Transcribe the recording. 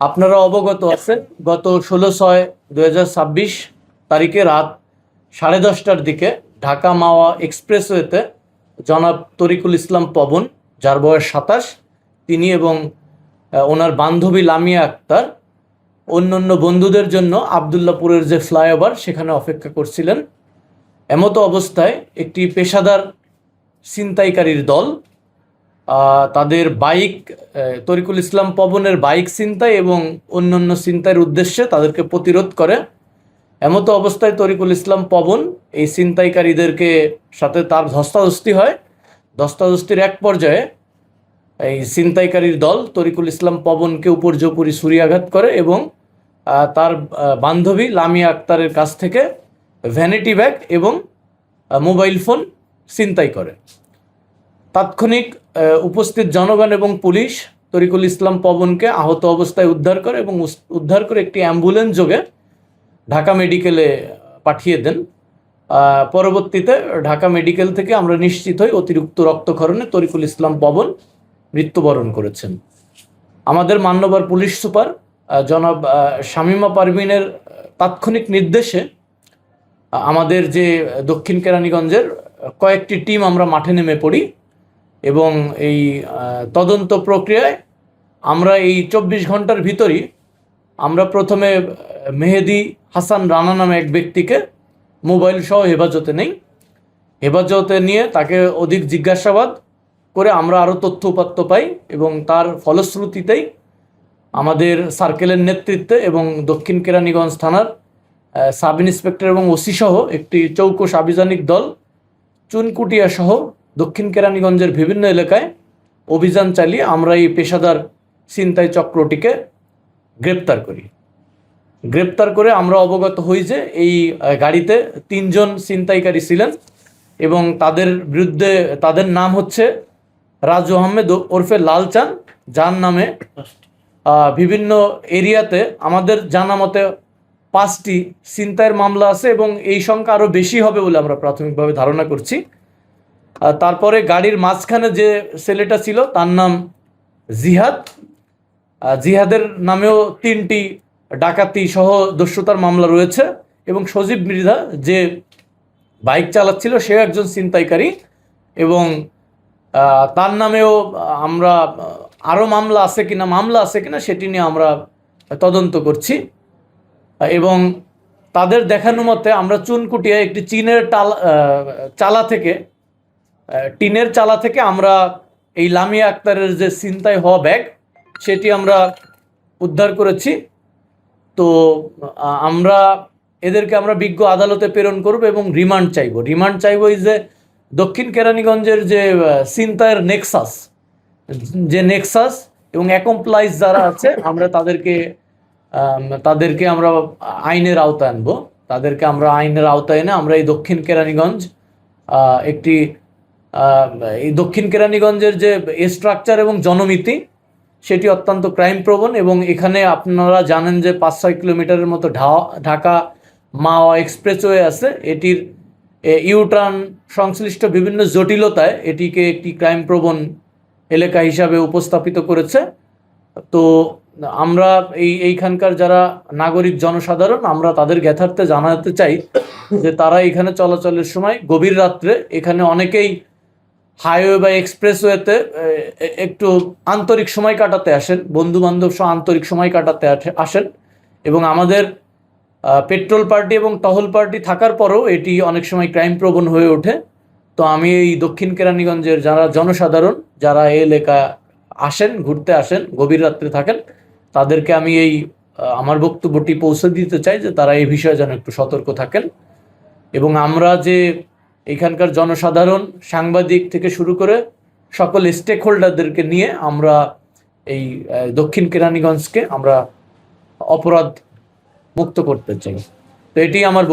আপনারা অবগত আছেন, গত 16/6/2026 তারিখে রাত 10:30টার দিকে ঢাকা মাওয়া এক্সপ্রেসওয়েতে জনাব তরিকুল ইসলাম পবন, যার বয়স 27, তিনি এবং ওনার বান্ধবী লামিয়া আক্তার অন্যান্য বন্ধুদের জন্য আবদুল্লাপুরের যে ফ্লাইওভার সেখানে অপেক্ষা করছিলেন। এমতো অবস্থায় একটি পেশাদার ছিনতাইকারীর দল তাদের বাইক, তরিকুল ইসলাম পবনের বাইক ছিনতাই এবং অন্যান্য ছিনতাইয়ের উদ্দেশ্যে তাদেরকে প্রতিরোধ করে। এমতো অবস্থায় তরিকুল ইসলাম পবন এই ছিনতাইকারীদেরকে সাথে তার ধস্তাধস্তি হয়। ধস্তাধস্তির এক পর্যায়ে এই ছিনতাইকারীর দল তরিকুল ইসলাম পবনকে উপর্যুপরি ছুরিয়াঘাত করে এবং তার বান্ধবী লামিয়া আক্তারের কাছ থেকে ভ্যানিটি ব্যাগ এবং মোবাইল ফোন ছিনতাই করে। তাৎক্ষণিক উপস্থিত জনগণ এবং পুলিশ তরিকুল ইসলাম পবনকে আহত অবস্থায় উদ্ধার করে এবং উদ্ধার করে একটি অ্যাম্বুলেন্স যোগে ঢাকা মেডিকেলে পাঠিয়ে দেন। পরবর্তীতে ঢাকা মেডিকেল থেকে আমরা নিশ্চিত হই অতিরিক্ত রক্তক্ষরণে তরিকুল ইসলাম পবন মৃত্যুবরণ করেছেন। আমাদের মান্যবর পুলিশ সুপার জনাব শামীমা পারভিনের তাৎক্ষণিক নির্দেশে আমাদের যে দক্ষিণ কেরানীগঞ্জের কয়েকটি টিম আমরা মাঠে নেমে পড়ি এবং এই তদন্ত প্রক্রিয়ায় আমরা এই 24 ঘন্টার ভিতরই আমরা প্রথমে মেহেদি হাসান রানা নামে এক ব্যক্তিকে মোবাইল সহ হেফাজতে নেই। হেফাজতে নিয়ে তাকে অধিক জিজ্ঞাসাবাদ করে আমরা আরও তথ্য উপাত্ত পাই এবং তার ফলশ্রুতিতেই আমাদের সার্কেলের নেতৃত্বে এবং দক্ষিণ কেরানীগঞ্জ থানার সাব ইন্সপেক্টর এবং ওসি সহ একটি চৌকস আভিযানিক দল চুনকুটিয়া সহ দক্ষিণ কেরানীগঞ্জের বিভিন্ন এলাকায় অভিযান চালিয়ে আমরা এই পেশাদার ছিনতাই চক্রটিকে গ্রেপ্তার করি। গ্রেপ্তার করে আমরা অবগত হই যে এই গাড়িতে 3 জন ছিনতাইকারী ছিলেন এবং তাদের বিরুদ্ধে তাদের নাম হচ্ছে রাজু আহমেদ ওরফে লালচান, যার নামে বিভিন্ন এরিয়াতে আমাদের জানা মতে 5টি ছিনতাইয়ের মামলা আছে এবং এই সংখ্যা আরও বেশি হবে বলে আমরা প্রাথমিকভাবে ধারণা করছি। তারপরে গাড়ির মাঝখানে যে ছেলেটা ছিল তার নাম জিহাদ। জিহাদের নামেও 3টি ডাকাতি সহ দস্যুতার মামলা রয়েছে এবং সজীব মৃধা যে বাইক চালাচ্ছিল সেও একজন ছিনতাইকারী এবং তার নামেও আমরা আরও মামলা আছে কিনা সেটি নিয়ে আমরা তদন্ত করছি। এবং তাদের দেখানো মতে আমরা চুনকুটিয়ায় একটি টিনের চালা থেকে আমরা এই লামিয়া আক্তারের যে ছিনতাই হওয়া ব্যাগ সেটি আমরা উদ্ধার করেছি। তো আমরা এদেরকে বিজ্ঞ আদালতে প্রেরণ করব এবং রিমান্ড চাইব এই যে দক্ষিণ কেরানীগঞ্জের যে ছিনতাইয়ের নেক্সাস এবং অ্যাকমপ্লাইজ যারা আছে আমরা তাদেরকে আমরা আইনের আওতায় আনবো। আইনের আওতায় এনে আমরা এই দক্ষিণ কেরানীগঞ্জের যে স্ট্রাকচার এবং জনমিতি সেটি অত্যন্ত ক্রাইম প্রবণ এবং এখানে আপনারা জানেন যে 5-6 কিলোমিটারের মতো ঢাকা মাওয়া এক্সপ্রেসওয়ে আছে। এটির ইউটার্ন সংশ্লিষ্ট বিভিন্ন জটিলতায় এটিকে একটি ক্রাইম প্রবণ এলাকা হিসাবে উপস্থাপিত করেছে। তো আমরা এইখানকার যারা নাগরিক জনসাধারণ আমরা তাদের জ্ঞাতার্থে জানাতে চাই যে তারা এখানে চলাচলের সময় গভীর রাত্রে এখানে অনেকেই হাইওয়ে বা এক্সপ্রেসওয়েতে একটু আন্তরিক সময় কাটাতে আসেন, বন্ধু বান্ধব সহ আন্তরিক সময় কাটাতে আসেন এবং আমাদের পেট্রোল পার্টি এবং টহল পার্টি থাকার পরেও এটি অনেক সময় ক্রাইম প্রবণ হয়ে ওঠে। তো আমি এই দক্ষিণ কেরানীগঞ্জের যারা জনসাধারণ যারা এই এলাকা ঘুরতে আসেন, গভীর রাত্রে থাকেন, তাদেরকে আমি আমার বক্তব্যটি পৌঁছে দিতে চাই যে তারা এই বিষয়ে যেন একটু সতর্ক থাকেন এবং আমরা যে এখানকার জনসাধারণ, সাংবাদিক থেকে শুরু করে সকল স্টেক হোল্ডারদেরকে নিয়ে আমরা এই দক্ষিণ কেরানীগঞ্জকে আমরা অপরাধ মুক্ত করতে চাই। তো এটি আমার